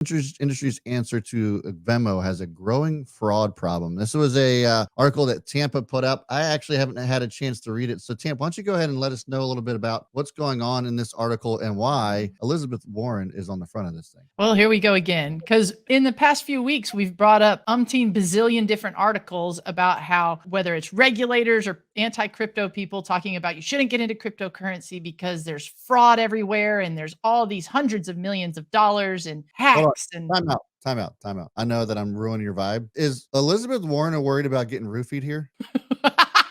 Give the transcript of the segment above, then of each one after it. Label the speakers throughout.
Speaker 1: Industry's answer to Venmo has a growing fraud problem. This was a article that Tampa put up. I actually haven't had a chance to read it. So, Tampa, why don't you go ahead and let us know a little bit about what's going on in this article and why Elizabeth Warren is on the front of this thing?
Speaker 2: Well, here we go again. Because in the past few weeks, we've brought up umpteen bazillion different articles about how whether it's regulators or anti-crypto people talking about you shouldn't get into cryptocurrency because there's fraud everywhere and there's all these hundreds of millions of dollars and
Speaker 1: Hold on.
Speaker 2: hacks and
Speaker 1: Time out. I know that I'm ruining your vibe. Is Elizabeth Warren worried about getting roofied here?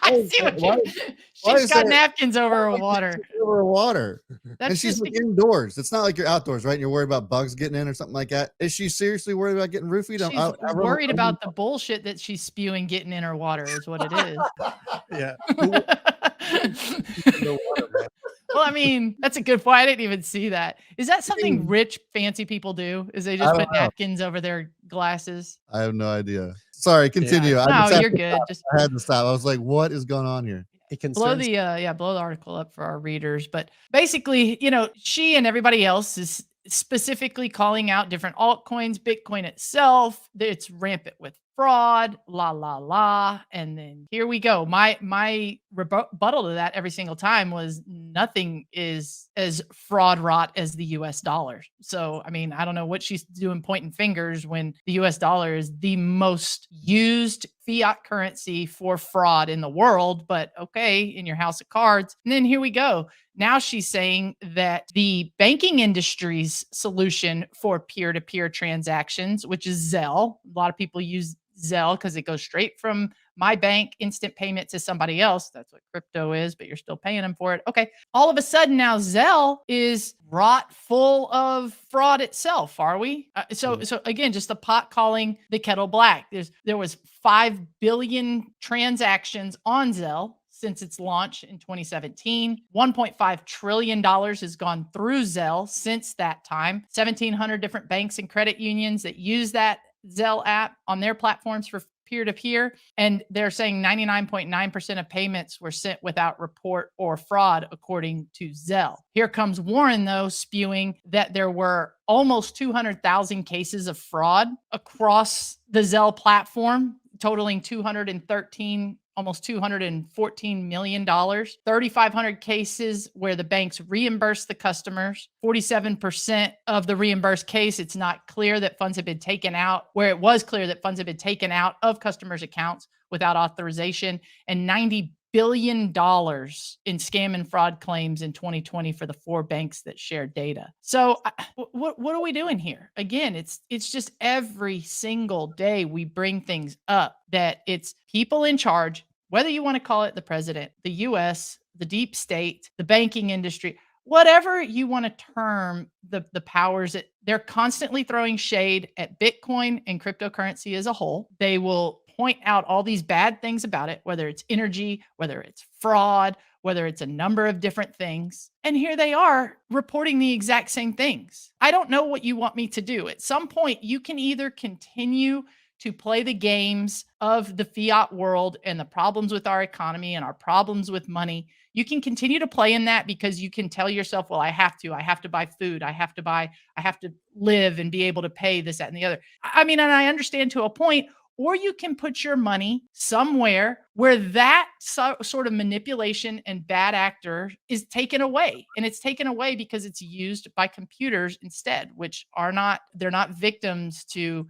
Speaker 2: I see what
Speaker 1: Why
Speaker 2: she's
Speaker 1: is
Speaker 2: got
Speaker 1: that-
Speaker 2: napkins over her water.
Speaker 1: Over water.
Speaker 2: That's
Speaker 1: And she's
Speaker 2: just
Speaker 1: like indoors. It's not like you're outdoors, right? And you're worried about bugs getting in or something like that. Is she seriously worried about getting roofied?
Speaker 2: She's worried about the bullshit that she's spewing getting in her water is what it is.
Speaker 3: Yeah.
Speaker 2: Well, I mean, that's a good point. I didn't even see that. Is that something rich, fancy people do? Is they just put napkins over their glasses?
Speaker 1: I have no idea. Sorry, continue.
Speaker 2: Yeah.
Speaker 1: I
Speaker 2: No, you're good. Just
Speaker 1: I had to stop. I was like, what is going on here?
Speaker 3: It
Speaker 2: blow
Speaker 3: concerns
Speaker 2: the article up for our readers. But basically, she and everybody else is specifically calling out different altcoins, Bitcoin itself. It's rampant with fraud, and then here we go. My rebuttal to that every single time was nothing is as fraud rot as the US dollar. So I mean, I don't know what she's doing pointing fingers when the US dollar is the most used fiat currency for fraud in the world, but okay, in your house of cards. And then here we go. Now she's saying that the banking industry's solution for peer-to-peer transactions, which is Zelle, a lot of people use Zelle because it goes straight from my bank, instant payment to somebody else. That's what crypto is, but you're still paying them for it. Okay. All of a sudden now Zelle is rot full of fraud itself. Are we? So again, just the pot calling the kettle black. There was 5 billion transactions on Zelle since its launch in 2017. $1.5 trillion has gone through Zelle since that time. 1,700 different banks and credit unions that use that Zelle app on their platforms for peer-to-peer. And they're saying 99.9% of payments were sent without report or fraud, according to Zelle. Here comes Warren, though, spewing that there were almost 200,000 cases of fraud across the Zelle platform, totaling almost $214 million, 3,500 cases where the banks reimbursed the customers, 47% of the reimbursed case, it's not clear that funds have been taken out, where it was clear that funds have been taken out of customers' accounts without authorization, and $90 billion in scam and fraud claims in 2020 for the 4 banks that shared data. So what are we doing here? Again, it's just every single day we bring things up that it's people in charge, whether you want to call it the president, the US, the deep state, the banking industry, whatever you want to term the powers that they're constantly throwing shade at Bitcoin and cryptocurrency as a whole. They will point out all these bad things about it, whether it's energy, whether it's fraud, whether it's a number of different things. And here they are reporting the exact same things. I don't know what you want me to do. At some point, you can either continue to play the games of the fiat world and the problems with our economy and our problems with money. You can continue to play in that because you can tell yourself, well, I have to buy food. I have to live and be able to pay this, that, and the other. I mean, and I understand to a point, or you can put your money somewhere where that sort of manipulation and bad actor is taken away. And it's taken away because it's used by computers instead, which they're not victims to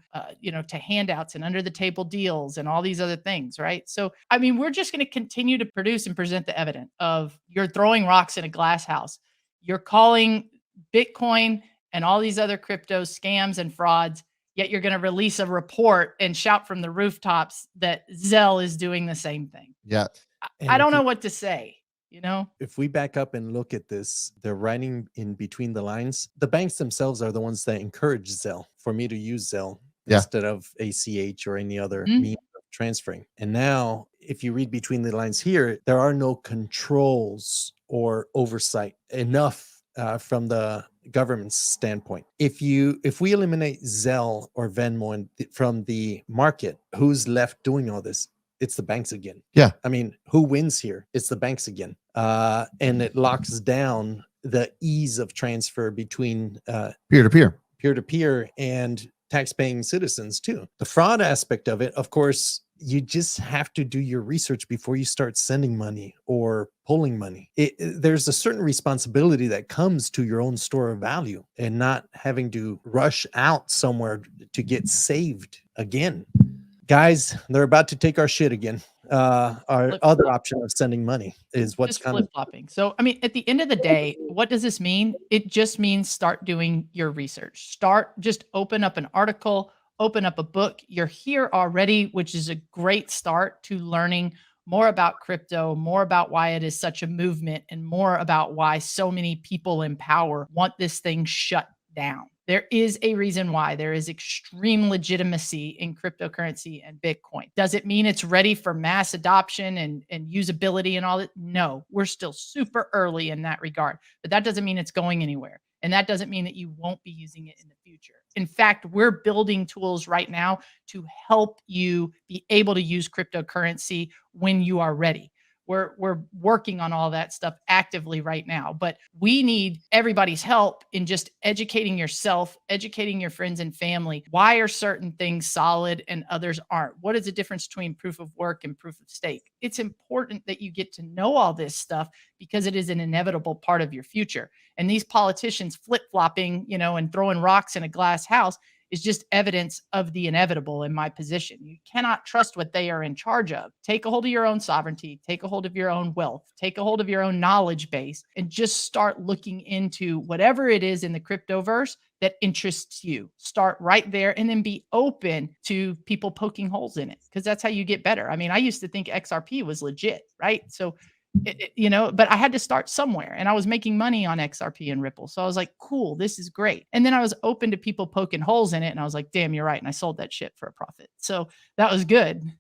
Speaker 2: handouts and under the table deals and all these other things, right? So, I mean, we're just going to continue to produce and present the evidence of you're throwing rocks in a glass house. You're calling Bitcoin and all these other cryptos scams and frauds. Yet you're going to release a report and shout from the rooftops that Zelle is doing the same thing.
Speaker 1: Yeah.
Speaker 2: I don't know what to say,
Speaker 3: If we back up and look at this, they're writing in between the lines. The banks themselves are the ones that encourage Zelle for me to use Zelle instead of ACH or any other means of transferring. And now, if you read between the lines here, there are no controls or oversight enough from the government's standpoint. If we eliminate Zelle or Venmo from the market, who's left doing all this? It's the banks again.
Speaker 1: Yeah.
Speaker 3: I mean, who wins here? It's the banks again. And it locks down the ease of transfer between
Speaker 1: peer-to-peer.
Speaker 3: peer-to-peer and tax-paying citizens too. The fraud aspect of it, of course, you just have to do your research before you start sending money or pulling money. There's a certain responsibility that comes to your own store of value and not having to rush out somewhere to get saved again. Guys, they're about to take our shit again. Our other option of sending money is what's
Speaker 2: just
Speaker 3: coming.
Speaker 2: flip-flopping. So, I mean, at the end of the day, what does this mean? It just means start doing your research. Just open up an article, open up a book. You're here already, which is a great start to learning more about crypto, more about why it is such a movement, and more about why so many people in power want this thing shut down. There is a reason why there is extreme legitimacy in cryptocurrency and Bitcoin. Does it mean it's ready for mass adoption and usability and all that? No, we're still super early in that regard, but that doesn't mean it's going anywhere. And that doesn't mean that you won't be using it in the future. In fact, we're building tools right now to help you be able to use cryptocurrency when you are ready. We're working on all that stuff actively right now, but we need everybody's help in just educating yourself, educating your friends and family. Why are certain things solid and others aren't? What is the difference between proof of work and proof of stake? It's important that you get to know all this stuff because it is an inevitable part of your future. And these politicians flip-flopping, and throwing rocks in a glass house is just evidence of the inevitable in my position. You cannot trust what they are in charge of. Take a hold of your own sovereignty, take a hold of your own wealth, take a hold of your own knowledge base, and just start looking into whatever it is in the cryptoverse that interests you. Start right there and then be open to people poking holes in it because that's how you get better. I mean, I used to think XRP was legit, right? So but I had to start somewhere and I was making money on XRP and Ripple. So I was like, cool, this is great. And then I was open to people poking holes in it. And I was like, damn, you're right. And I sold that shit for a profit. So that was good,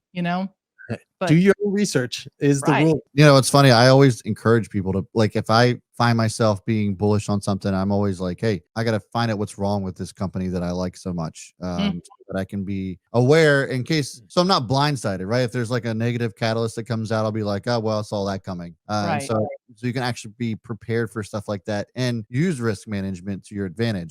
Speaker 2: But
Speaker 3: do your own research is the rule.
Speaker 1: It's funny. I always encourage people to, like, if I find myself being bullish on something, I'm always like, hey, I got to find out what's wrong with this company that I like so much, so that I can be aware in case, so I'm not blindsided, right? If there's like a negative catalyst that comes out, I'll be like, oh, well, I saw that coming.
Speaker 2: Right.
Speaker 1: So you can actually be prepared for stuff like that and use risk management to your advantage,